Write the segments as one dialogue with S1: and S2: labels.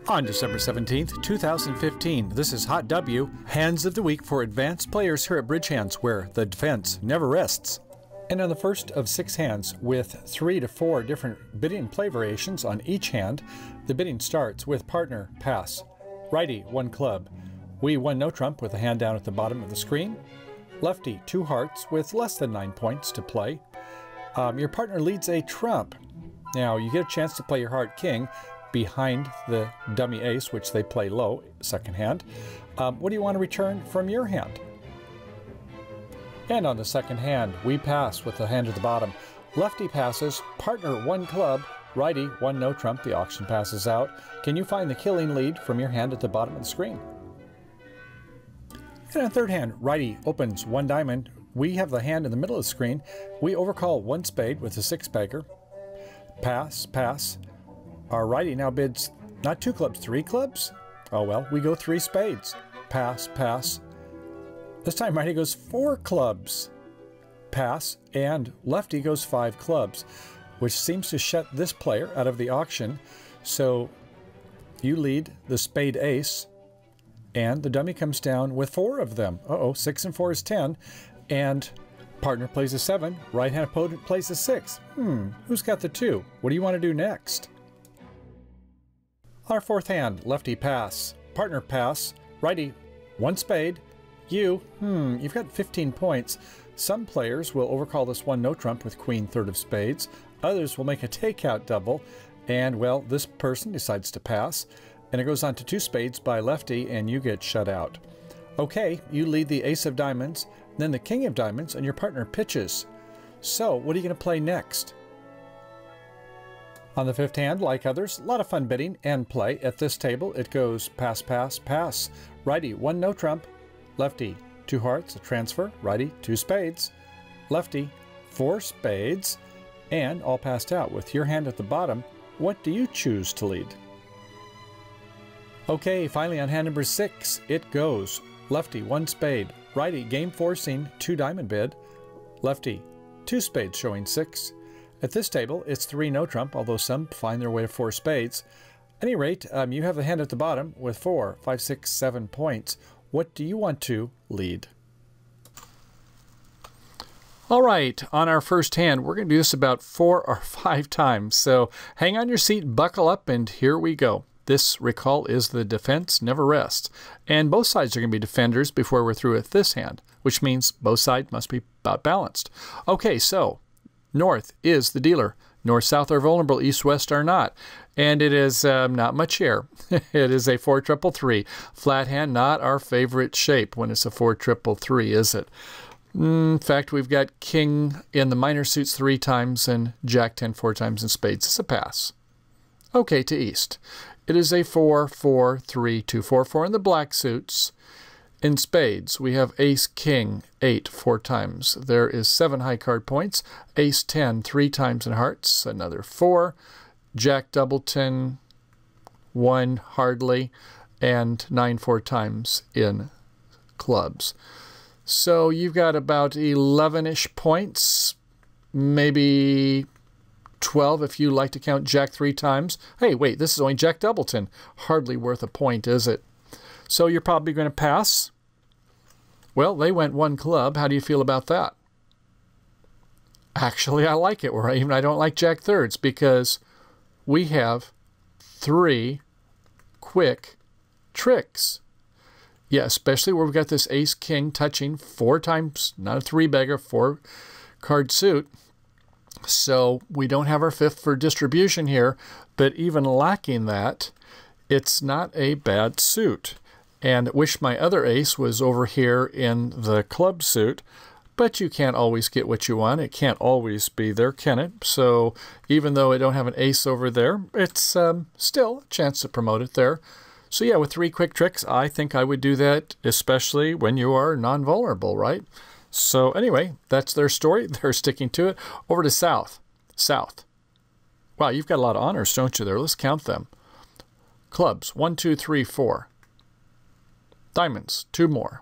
S1: On December 17th, 2015, this is Hot W, Hands of the Week for advanced players here at Bridge Hands, where the defense never rests. And on the first of 6 hands, with 3 to 4 different bidding play variations on each hand, the bidding starts with partner, pass, righty, 1 club, we 1 no trump with a hand down at the bottom of the screen, lefty, 2 hearts with less than 9 points to play. Your partner leads a trump. Now, you get a chance to play your heart king behind the dummy ace, which they play low, second hand. What do you want to return from your hand? And on the second hand, we pass with the hand at the bottom. Lefty passes, partner 1 club, righty 1 no trump, the auction passes out. Can you find the killing lead from your hand at the bottom of the screen? And on third hand, righty opens 1 diamond. We have the hand in the middle of the screen. We overcall 1 spade with a 6-bagger. Pass, pass. Our righty now bids not 2 clubs, 3 clubs? Oh well, we go 3 spades. Pass, pass. This time righty goes 4 clubs. Pass, and lefty goes 5 clubs, which seems to shut this player out of the auction. So you lead the spade ace, and the dummy comes down with 4 of them. Uh-oh, 6 and 4 is 10, and partner plays a 7, right-hand opponent plays a 6. Who's got the 2? What do you want to do next? Our fourth hand, lefty pass, partner pass, righty 1 spade. You've got 15 points. Some players will overcall this 1 no trump with queen third of spades. Others will make a takeout double, and well, this person decides to pass, and it goes on to 2 spades by lefty, and you get shut out. Okay, you lead the ace of diamonds, then the king of diamonds, and your partner pitches. So, what are you going to play next? On the fifth hand, like others, a lot of fun bidding and play. At this table, it goes pass, pass, pass. Righty, 1 no trump. Lefty, 2 hearts, a transfer. Righty, 2 spades. Lefty, 4 spades. And all passed out. With your hand at the bottom, what do you choose to lead? Okay, finally on hand number 6, it goes lefty, 1 spade. Righty, game forcing, 2 diamond bid. Lefty, 2 spades showing 6. At this table, it's 3 no trump, although some find their way to 4 spades. At any rate, you have the hand at the bottom with 4, 5, 6, 7 points. What do you want to lead? All right, on our first hand, we're going to do this about 4 or 5 times. So hang on your seat, buckle up, and here we go. This, recall, is the defense never rests. And both sides are going to be defenders before we're through with this hand, which means both sides must be about balanced. Okay, so north is the dealer. North-south are vulnerable, east-west are not. And it is not much here. It is a 4-3-3. Flat hand, not our favorite shape when it's a 4-3-3, is it? In fact, we've got king in the minor suits 3 times and jack 10 4 times in spades. It's a pass. Okay, to east. It is a 4-4-3-2 4-4 in the black suits. In spades, we have ace, king, 8 4 times. There is 7 high card points. Ace 10 3 times in hearts, another 4. Jack doubleton, 1 hardly, and 9 4 times in clubs. So you've got about 11-ish points, maybe 12 if you like to count jack 3 times. Hey, wait, this is only jack doubleton. Hardly worth a point, is it? So you're probably going to pass. Well, they went 1 club. How do you feel about that? Actually, I like it. Or even I don't like jack thirds because we have 3 quick tricks. Yeah, especially where we've got this ace king touching 4 times, not a 3-bagger, 4 card suit. So we don't have our 5th for distribution here, but even lacking that, it's not a bad suit. And wish my other ace was over here in the club suit, but you can't always get what you want. It can't always be there, can it? So even though I don't have an ace over there, it's still a chance to promote it there. So yeah, with 3 quick tricks, I think I would do that, especially when you are non-vulnerable, right? So anyway, that's their story. They're sticking to it. Over to south. South. Wow, you've got a lot of honors, don't you, there? Let's count them. Clubs, 1, 2, 3, 4. Diamonds, 2 more.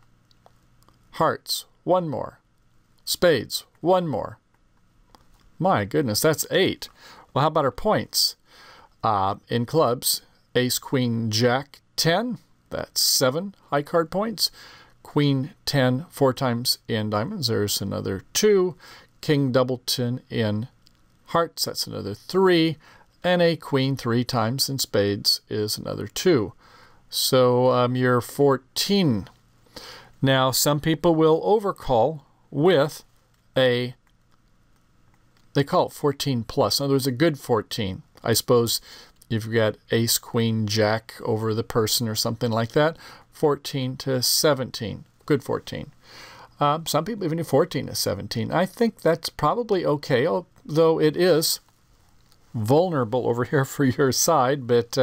S1: Hearts, 1 more. Spades, 1 more. My goodness, that's 8. Well, how about our points? In clubs, ace, queen, jack, 10. That's 7 high card points. Queen 10 4 times in diamonds. There's another 2. King doubleton in hearts. That's another 3. And a queen 3 times in spades is another 2. So you're 14. Now, some people will overcall with they call it 14 plus. In other words, a good 14. I suppose you've got ace, queen, jack over the person or something like that. 14 to 17. Good 14. Some people even do 14 to 17. I think that's probably okay, although it is vulnerable over here for your side. But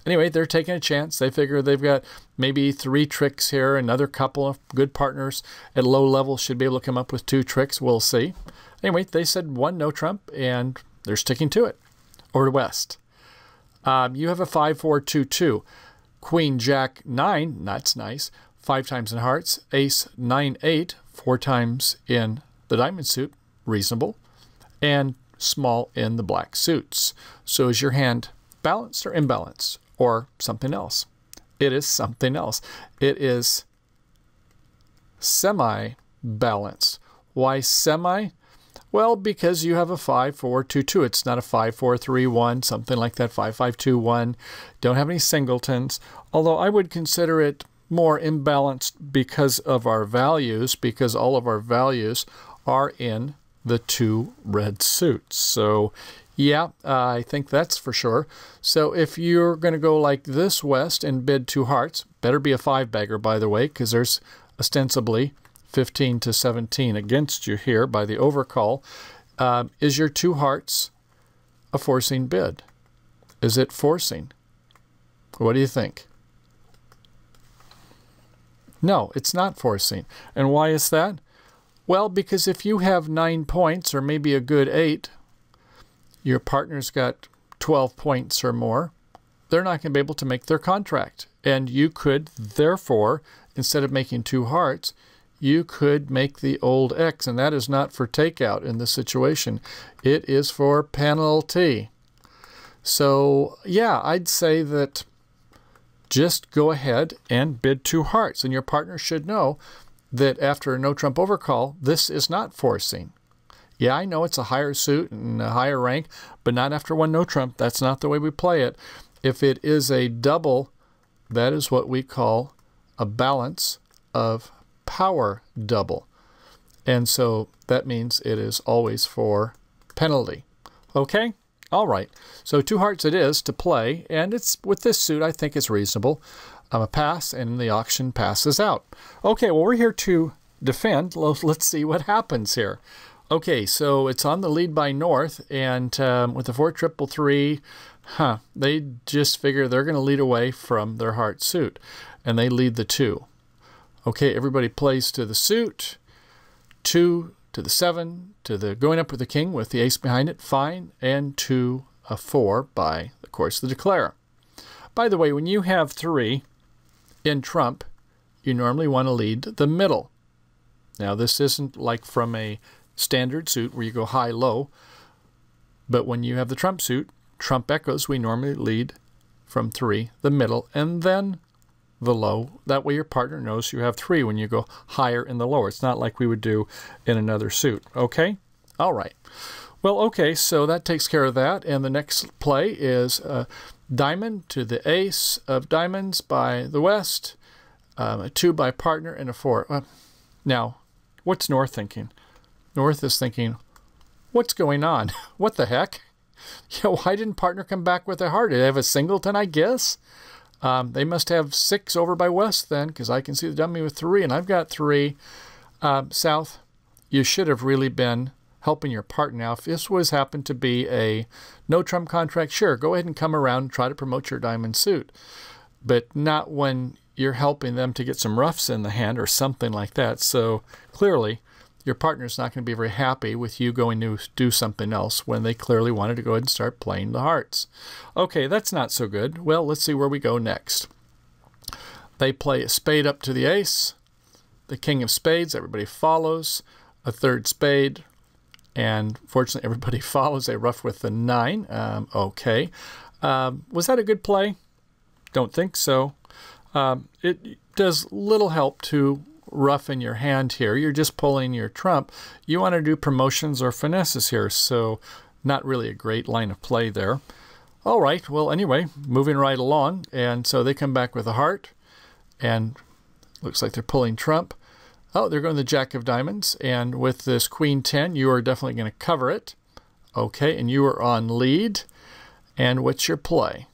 S1: anyway, they're taking a chance. They figure they've got maybe 3 tricks here. Another couple of good partners at low level should be able to come up with 2 tricks. We'll see. Anyway, they said 1 no trump, and they're sticking to it. Over to West. You have a 5-4-2-2. Queen, jack, 9. That's nice. 5 times in hearts. Ace, 9, 8. 4 times in the diamond suit. Reasonable. And small in the black suits. So is your hand balanced or imbalanced or something else? It is something else. It is semi-balanced. Why semi? Well, because you have a 5-4-2-2. It's not a 5-4-3-1, something like that, 5-5-2-1. Don't have any singletons, although I would consider it more imbalanced because of our values, because all of our values are in the 2 red suits. So yeah, I think that's for sure. So if you're going to go like this, West, and bid 2 hearts, better be a 5-bagger, by the way, because there's ostensibly 15 to 17 against you here by the overcall. Is your 2 hearts a forcing bid? Is it forcing? What do you think? No, it's not forcing. And why is that? Well, because if you have 9 points, or maybe a good 8, your partner's got 12 points or more, they're not going to be able to make their contract. And you could, therefore, instead of making 2 hearts, you could make the old X, and that is not for takeout in this situation. It is for penalty. So, yeah, I'd say that just go ahead and bid 2 hearts, and your partner should know that after a no trump overcall, this is not forcing. Yeah, I know it's a higher suit and a higher rank, but not after 1 no trump. That's not the way we play it. If it is a double, that is what we call a balance of power double. And so that means it is always for penalty. Okay? All right. So 2 hearts it is to play, and it's with this suit, I think it's reasonable. A pass, and the auction passes out. Okay, well, we're here to defend. Let's see what happens here. Okay, so it's on the lead by North, and with the 4-3-3, they just figure they're going to lead away from their heart suit, and they lead the 2. Okay, everybody plays to the suit, 2 to the 7, to the going up with the king with the ace behind it, fine, and to a 4 by, of course, the declare. By the way, when you have 3 in trump, you normally want to lead the middle. Now, this isn't like from a standard suit where you go high-low, but when you have the trump suit, trump echoes, we normally lead from 3, the middle, and then the low. That way your partner knows you have 3 when you go higher in the lower. It's not like we would do in another suit. Okay? All right. Well, okay, so that takes care of that, and the next play is diamond to the ace of diamonds by the West, a 2 by partner, and a 4. Now, what's North thinking? North is thinking, what's going on? What the heck? Yeah, why didn't partner come back with a heart? Did they have a singleton, I guess? They must have 6 over by West then, because I can see the dummy with 3, and I've got 3. South, you should have really been helping your partner. Now, if this was happened to be a no trump contract, sure, go ahead and come around and try to promote your diamond suit. But not when you're helping them to get some roughs in the hand or something like that. So clearly, your partner's not going to be very happy with you going to do something else when they clearly wanted to go ahead and start playing the hearts. Okay, that's not so good. Well, let's see where we go next. They play a spade up to the ace, the king of spades, everybody follows, a 3rd spade, and fortunately everybody follows a rough with the 9. Okay. Was that a good play? Don't think so. It does little help to roughen your hand here. You're just pulling your trump. You want to do promotions or finesses here, so not really a great line of play there. All right, well, anyway, moving right along, and so they come back with a heart, and looks like they're pulling trump. Oh, they're going the Jack of Diamonds, and with this Queen 10, you are definitely going to cover it. Okay, and you are on lead, and what's your play?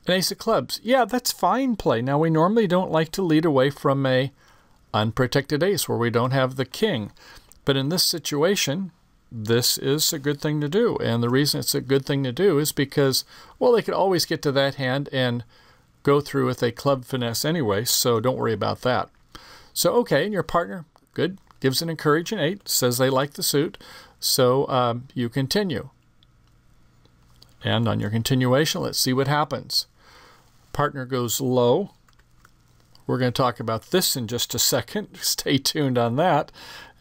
S1: An Ace of Clubs. Yeah, that's fine play. Now, we normally don't like to lead away from a unprotected ace where we don't have the king, but in this situation, this is a good thing to do, and the reason it's a good thing to do is because, well, they could always get to that hand and go through with a club finesse anyway, so don't worry about that. So, okay, and your partner, good, gives an encouraging 8, says they like the suit, so you continue. And on your continuation, let's see what happens. Partner goes low. We're going to talk about this in just a second. Stay tuned on that.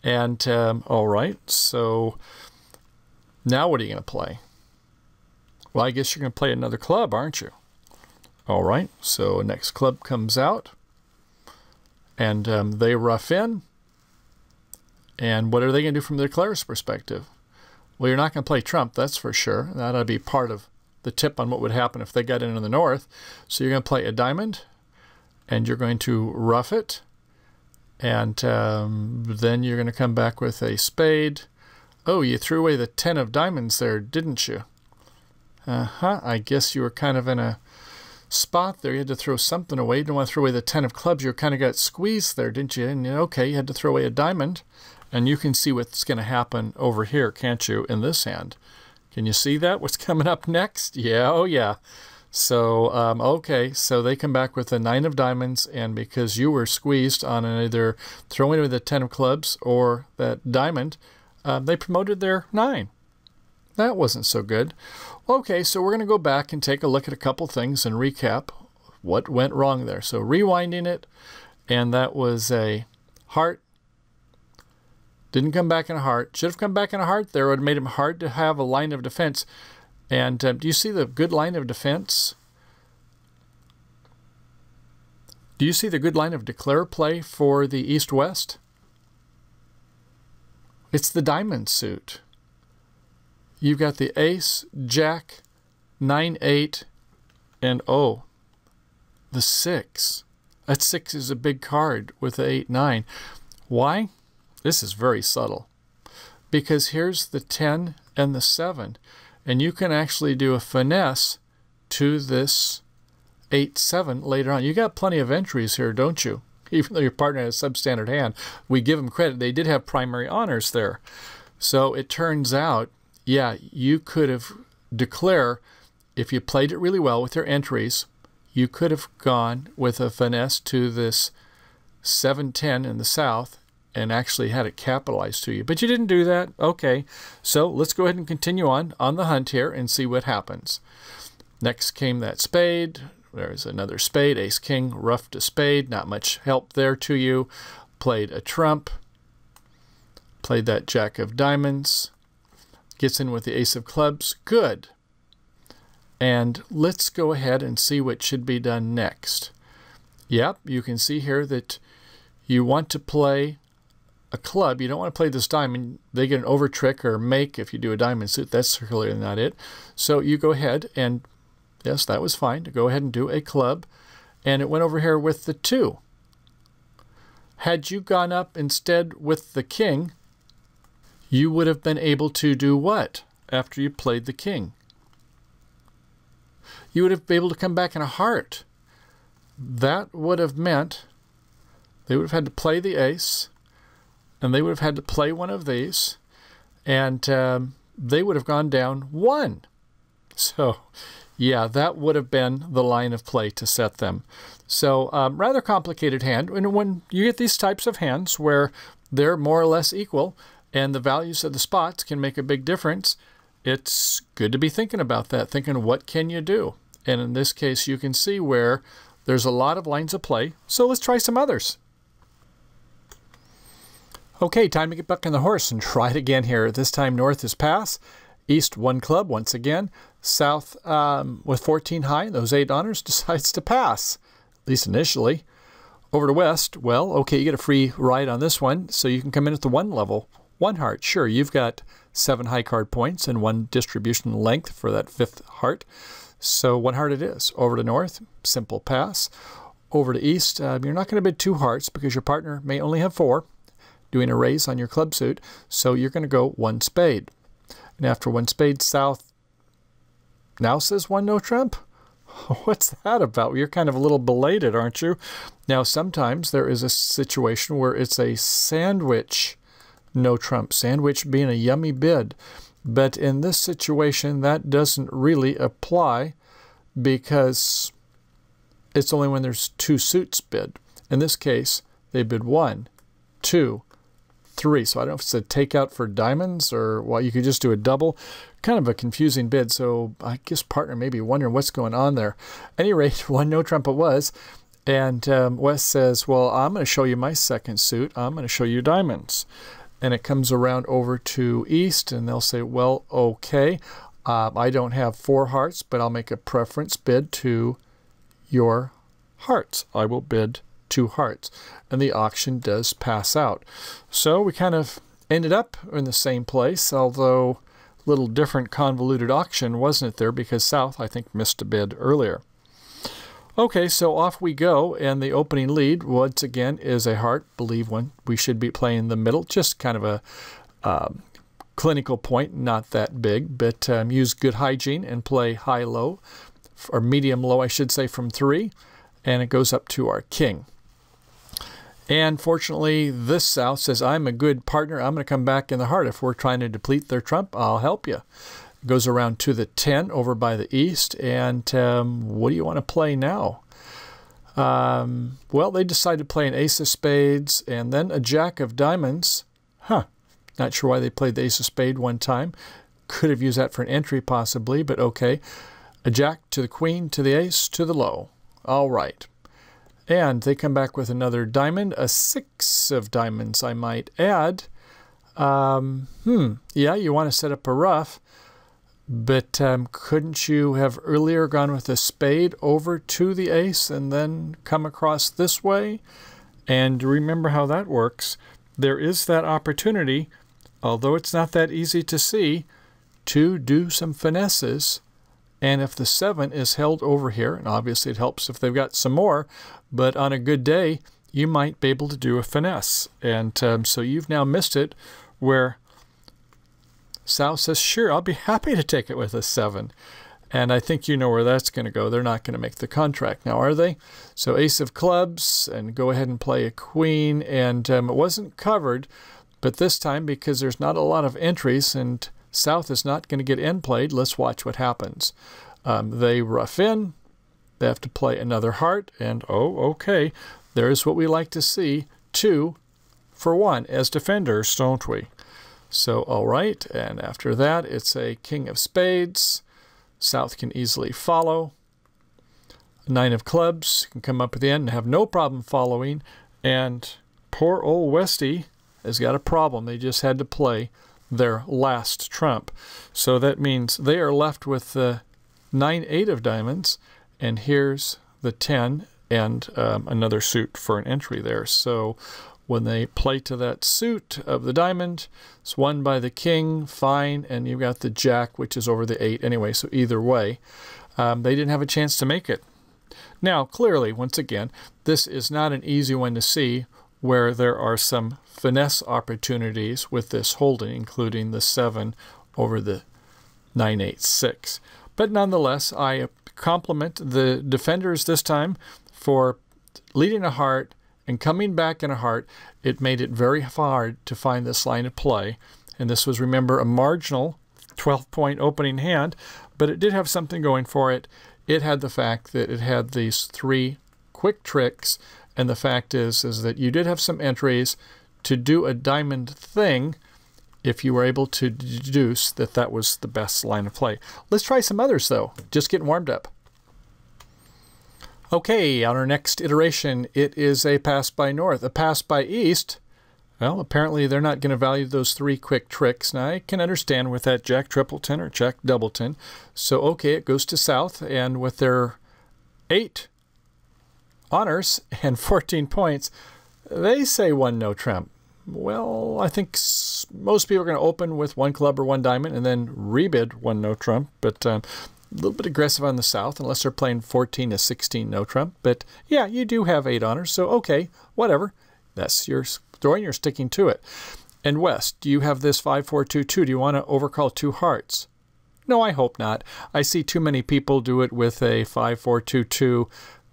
S1: And, all right, so now what are you going to play? Well, I guess you're going to play another club, aren't you? All right, so next club comes out. And they rough in. And what are they going to do from the declarer's perspective? Well, you're not going to play trump, that's for sure. That ought to be part of the tip on what would happen if they got into the north. So you're going to play a diamond, and you're going to rough it. And then you're going to come back with a spade. Oh, you threw away the 10 of diamonds there, didn't you? I guess you were kind of in a spot there. You had to throw something away. You didn't want to throw away the 10 of clubs. You kind of got squeezed there, didn't you? And okay, you had to throw away a diamond. And you can see what's going to happen over here, can't you, in this hand? Can you see that? What's coming up next? Yeah, oh yeah. So, okay, so they come back with a 9 of diamonds, and because you were squeezed on either throwing away the 10 of clubs or that diamond, they promoted their 9. That wasn't so good. Okay, so we're going to go back and take a look at a couple things and recap what went wrong there. So rewinding it, and that was a heart. Didn't come back in a heart. Should have come back in a heart there. It would have made him hard to have a line of defense. And do you see the good line of defense? Do you see the good line of declare play for the East-West? It's the diamond suit. You've got the ace, jack, 9-8, and oh, the 6. That 6 is a big card with the 8-9. Why? This is very subtle. Because here's the 10 and the 7. And you can actually do a finesse to this 8-7 later on. You got plenty of entries here, don't you? Even though your partner has a substandard hand, we give them credit. They did have primary honors there. So it turns out, yeah, you could have declared, if you played it really well with your entries, you could have gone with a finesse to this 7-10 in the south and actually had it capitalized to you. But you didn't do that. Okay, so let's go ahead and continue on the hunt here and see what happens. Next came that spade. There's another spade, ace king, rough to spade. Not much help there to you. Played a trump. Played that jack of diamonds. Gets in with the ace of clubs. Good. And let's go ahead and see what should be done next. Yep, you can see here that you want to play a club. You don't want to play this diamond. They get an over trick or make if you do a diamond suit. That's clearly not it. So you go ahead and, yes, that was fine, to go ahead and do a club. And it went over here with the 2. Had you gone up instead with the king, you would have been able to do what after you played the king? You would have been able to come back in a heart. That would have meant they would have had to play the ace, and they would have had to play one of these, and they would have gone down 1. So, yeah, that would have been the line of play to set them. So, rather complicated hand. And when you get these types of hands where they're more or less equal, and the values of the spots can make a big difference, it's good to be thinking about that, thinking what can you do? And in this case, you can see where there's a lot of lines of play. So let's try some others. Okay, time to get back on the horse and try it again here. This time north is pass, east 1 club once again, South, with 14 high, those 8 honors, decides to pass, at least initially. Over to West, well, okay, you get a free ride on this one, so you can come in at the 1 level. 1 heart, sure, you've got 7 high card points and 1 distribution length for that 5th heart. So 1 heart it is. Over to North, simple pass. Over to East, you're not going to bid 2 hearts because your partner may only have 4, doing a raise on your club suit, so you're going to go 1 spade. And after 1 spade, South now says 1 no trump. What's that about? You're kind of a little belated, aren't you? Now, sometimes there is a situation where it's a sandwich no trump, sandwich being a yummy bid. But in this situation, that doesn't really apply because it's only when there's 2 suits bid. In this case, they bid 1, 2, 3. So I don't know if it's a takeout for diamonds or, well, you could just do a double. Kind of a confusing bid, so I guess partner may be wondering what's going on there. At any rate, 1 no trump it was. And West says, well, I'm going to show you my 2nd suit. I'm going to show you diamonds. And it comes around over to East, and they'll say, well, okay, I don't have 4 hearts, but I'll make a preference bid to your hearts. I will bid 2 hearts. And the auction does pass out. So we kind of ended up in the same place, although a little different convoluted auction, wasn't it there? Because South, I think, missed a bid earlier. Okay, so off we go, and the opening lead, once again, is a heart. Believe one, we should be playing the middle, just kind of a clinical point, not that big, but use good hygiene and play high-low, or medium-low, I should say, from 3, and it goes up to our king. And fortunately, this South says, I'm a good partner. I'm going to come back in the heart. If we're trying to deplete their trump, I'll help you. Goes around to the 10 over by the East. And what do you want to play now? Well, they decide to play an ace of spades and then a jack of diamonds. Not sure why they played the ace of spade one time. Could have used that for an entry possibly, but okay. A jack to the queen, to the ace, to the low. All right. And they come back with another diamond, a 6 of diamonds, I might add. Yeah, you want to set up a ruff. But couldn't you have earlier gone with a spade over to the ace and then come across this way? And remember how that works. There is that opportunity, although it's not that easy to see, to do some finesses. And if the 7 is held over here, and obviously it helps if they've got some more, but on a good day, you might be able to do a finesse. And so you've now missed it where South says, sure, I'll be happy to take it with a 7. And I think you know where that's going to go. They're not going to make the contract now, are they? So ace of clubs, and go ahead and play a queen. And it wasn't covered, but this time, because there's not a lot of entries, and South is not going to get end played, let's watch what happens. They rough in. They have to play another heart. And, oh, okay, there's what we like to see. 2 for 1 as defenders, don't we? So, all right, and after that, it's a king of spades. South can easily follow. 9 of clubs can come up at the end and have no problem following. And poor old Westy has got a problem. They just had to play their last trump. So that means they are left with the 9-8 of diamonds. And here's the 10 and another suit for an entry there. So when they play to that suit of the diamond, it's won by the king, fine, and you've got the jack, which is over the 8 anyway, so either way, they didn't have a chance to make it. Now, clearly, once again, this is not an easy one to see where there are some finesse opportunities with this holding, including the 7 over the 9-8-6. But nonetheless, I compliment the defenders this time for leading a heart and coming back in a heart. It made it very hard to find this line of play. And this was, remember, a marginal 12-point opening hand, but it did have something going for it. It had the fact that it had these 3 quick tricks, and the fact is that you did have some entries to do a diamond thing if you were able to deduce that that was the best line of play. Let's try some others, though. Just getting warmed up. Okay, on our next iteration, it is a pass by north. A pass by east, Well, apparently they're not going to value those 3 quick tricks. Now, I can understand with that Jack Tripleton or Jack Doubleton. So, okay, it goes to South, and with their 8 honors and 14 points, they say 1 no trump. Well, I think most people are going to open with 1 club or 1 diamond and then rebid 1 no trump, but a little bit aggressive on the South unless they're playing 14 to 16 no trump. But yeah, you do have 8 honors, so okay, whatever. That's your throwing, you're sticking to it. And West, do you have this 5-4-2-2? Do you want to overcall 2 hearts? No, I hope not. I see too many people do it with a 5-4-2-2,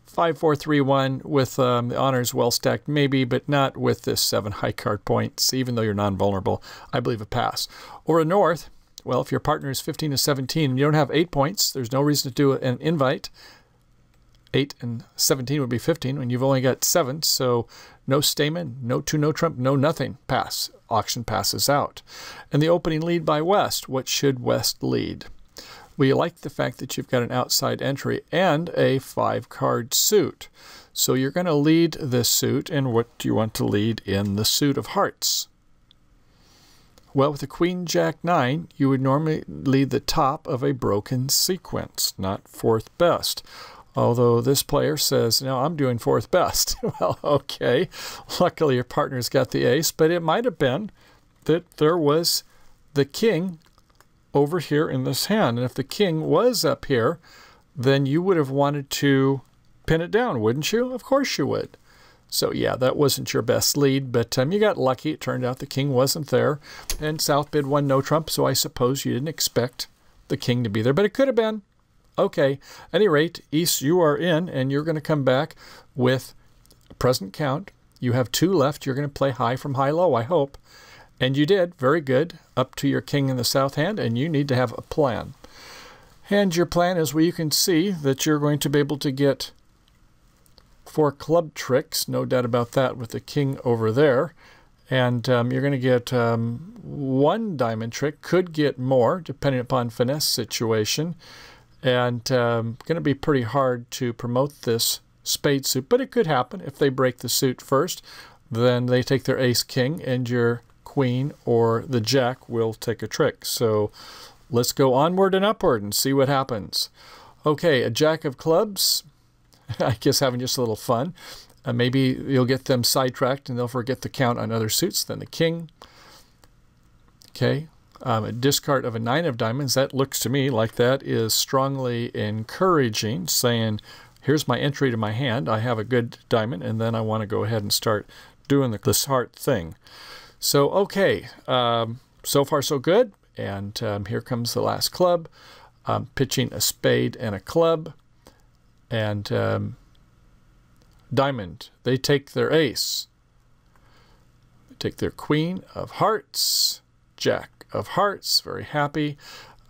S1: 5-4-3-1 with the honors well stacked, maybe, but not with this 7 high card points. Even though you're non-vulnerable, I believe a pass. Or a North, well, if your partner is 15 to 17 and you don't have 8 points, there's no reason to do an invite. 8 and 17 would be 15 when you've only got 7, so no stamen, no 2 no trump, no nothing. Pass. Auction passes out. And the opening lead by West. What should West lead? We like the fact that you've got an outside entry and a 5-card suit. So you're going to lead this suit, and what do you want to lead in the suit of hearts? Well, with the Queen Jack 9, you would normally lead the top of a broken sequence, not 4th best. Although this player says, no, I'm doing 4th best. Well, okay. Luckily, your partner's got the ace, but it might have been that there was the king over here in this hand. And if the king was up here, then you would have wanted to pin it down, wouldn't you? Of course you would. So, yeah, that wasn't your best lead, but you got lucky. It turned out the king wasn't there. And South bid 1 no trump, so I suppose you didn't expect the king to be there, but it could have been. Okay, at any rate, East, you are in, and you're going to come back with a present count. You have 2 left. You're going to play high from high-low, I hope. And you did. Very good. Up to your king in the South hand, and you need to have a plan. And your plan is where you can see that you're going to be able to get 4 club tricks. No doubt about that with the king over there. And you're going to get 1 diamond trick. Could get more, depending upon finesse situation. And going to be pretty hard to promote this spade suit, but it could happen. If they break the suit first, then they take their ace king, and your queen or the jack will take a trick. So let's go onward and upward and see what happens. Okay, a jack of clubs. I guess having just a little fun. Maybe you'll get them sidetracked and they'll forget the count on other suits. Then the king. Okay. A discard of a 9 of diamonds, that looks to me like that is strongly encouraging, saying, here's my entry to my hand, I have a good diamond, and then I want to go ahead and start doing this heart thing. So, okay, so far so good, and here comes the last club, pitching a spade and a club, and diamond, they take their ace, they take their queen of hearts, jack of hearts, very happy.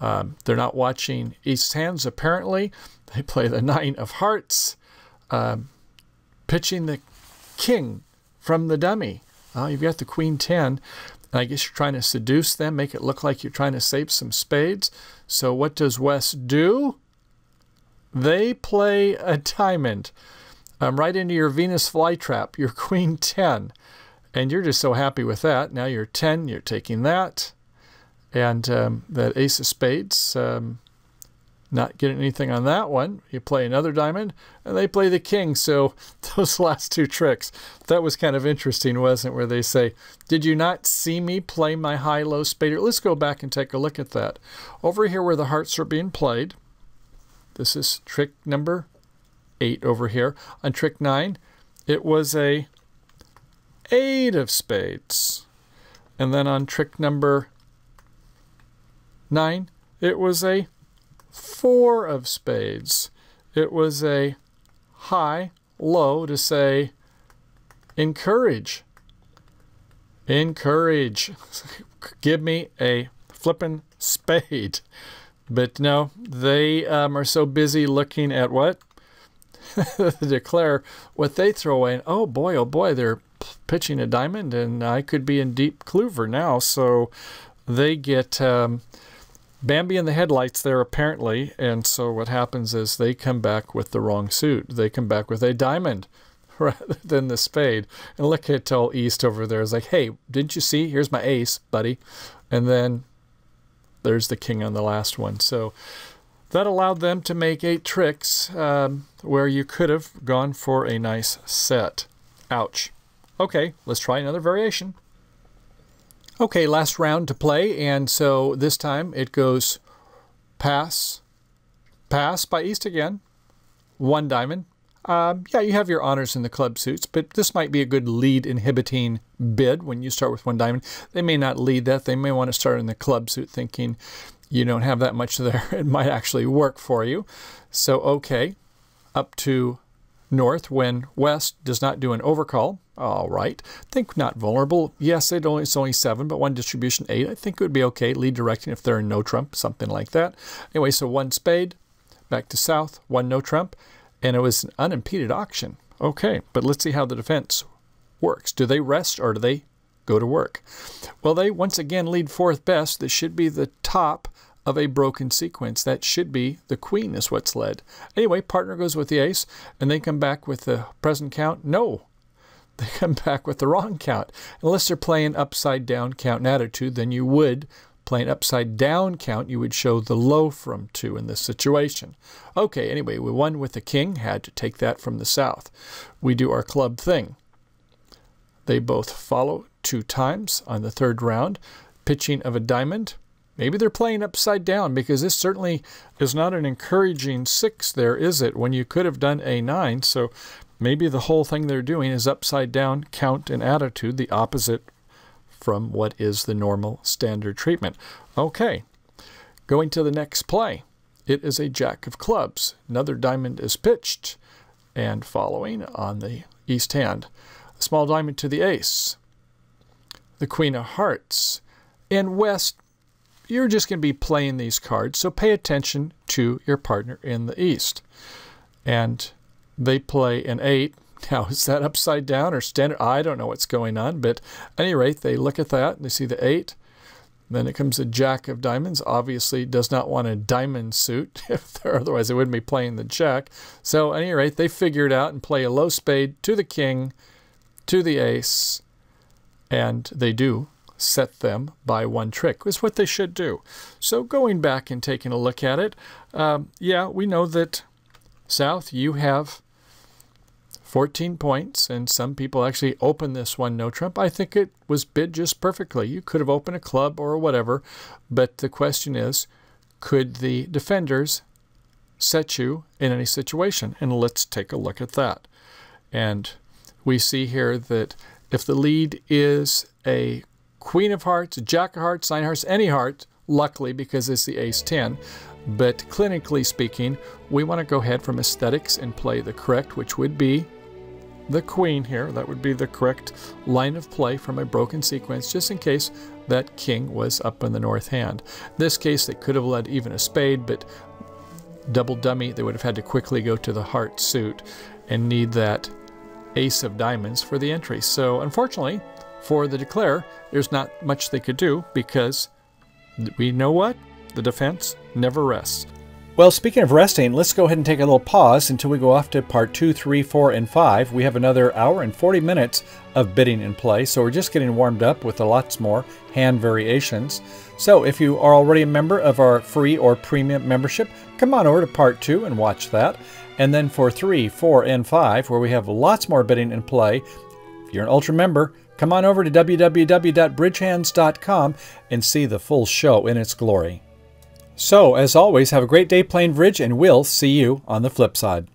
S1: They're not watching East's hands, apparently. They play the 9 of hearts, pitching the king from the dummy. You've got the queen 10. I guess you're trying to seduce them, make it look like you're trying to save some spades. So what does West do? They play a diamond right into your Venus flytrap, your queen 10. And you're just so happy with that. Now you're 10, you're taking that. And that ace of spades, not getting anything on that one. You play another diamond, and they play the king. So those last 2 tricks, that was kind of interesting, wasn't it? Where they say, did you not see me play my high-low spade? Let's go back and take a look at that. Over here where the hearts are being played, this is trick number 8 over here. On trick 9, it was a 8 of spades. And then on trick number 9, it was a 4 of spades. It was a high, low to say encourage. Encourage. Give me a flippin' spade. But no, they are so busy looking at what? Declare what they throw away. And oh boy, they're pitching a diamond, and I could be in deep clover now. So they get Bambi in the headlights there, apparently, and so what happens is they come back with the wrong suit. They come back with a diamond. rather than the spade. And look at all East over there. It's like, hey, didn't you see? Here's my ace, buddy. And then there's the king on the last one. So that allowed them to make 8 tricks where you could have gone for a nice set. Ouch. Okay, let's try another variation. Okay, last round to play, and so this time it goes pass, pass by East again, 1 diamond. Yeah, you have your honors in the club suits, but this might be a good lead inhibiting bid when you start with 1 diamond. They may not lead that. They may want to start in the club suit thinking you don't have that much there. It might actually work for you. So, okay, up to North when West does not do an overcall. All right. Think not vulnerable. Yes, it's only 7, but 1 distribution 8. I think it would be okay. Lead directing if they're in no trump, something like that. Anyway, so 1 spade, back to South, 1 no trump, and it was an unimpeded auction. Okay, but let's see how the defense works. Do they rest or do they go to work? Well, they once again lead 4th best. This should be the top of a broken sequence. That should be the queen is what's led. Anyway, partner goes with the ace, and they come back with the present count. No, they come back with the wrong count. Unless they're playing upside down count and attitude, then you would play an upside down count. You would show the low from 2 in this situation. Okay, anyway, we won with the king. Had to take that from the South. We do our club thing. They both follow 2 times on the 3rd round. Pitching of a diamond. Maybe they're playing upside down, because this certainly is not an encouraging 6 there, is it, when you could have done a 9. So maybe the whole thing they're doing is upside down count and attitude, the opposite from what is the normal standard treatment. Okay, going to the next play. It is a jack of clubs. Another diamond is pitched, and following on the east hand. A small diamond to the ace. The queen of hearts. In West, you're just going to be playing these cards, so pay attention to your partner in the East. And they play an 8. Now, is that upside down or standard? I don't know what's going on, but at any rate, they look at that, and they see the 8. Then it comes the jack of diamonds. Obviously, does not want a diamond suit, otherwise they wouldn't be playing the jack. So at any rate, they figure it out and play a low spade to the king, to the ace, and they do set them by 1 trick, is what they should do. So going back and taking a look at it, yeah, we know that South, you have 14 points, and some people actually open this 1 no trump. I think it was bid just perfectly. You could have opened a club or whatever, but the question is, could the defenders set you in any situation? And let's take a look at that. And we see here that if the lead is a queen of hearts, jack of hearts, 9 of hearts, any heart, luckily because it's the ace 10. But clinically speaking, we want to go ahead from aesthetics and play the correct, which would be the queen here. That would be the correct line of play from a broken sequence, just in case that king was up in the north hand. In this case, they could have led even a spade, but double dummy, they would have had to quickly go to the heart suit and need that ace of diamonds for the entry. So unfortunately, for the declare, there's not much they could do, because we know what? The defense never rests. Well, speaking of resting, let's go ahead and take a little pause until we go off to part 2, 3, 4, and 5. We have another hour and 40 minutes of bidding in play, so we're just getting warmed up with lots more hand variations. So if you are already a member of our free or premium membership, come on over to part 2 and watch that. And then for 3, 4, and 5, where we have lots more bidding in play, if you're an Ultra member, come on over to www.bridgehands.com and see the full show in its glory. So, as always, have a great day playing bridge, and we'll see you on the flip side.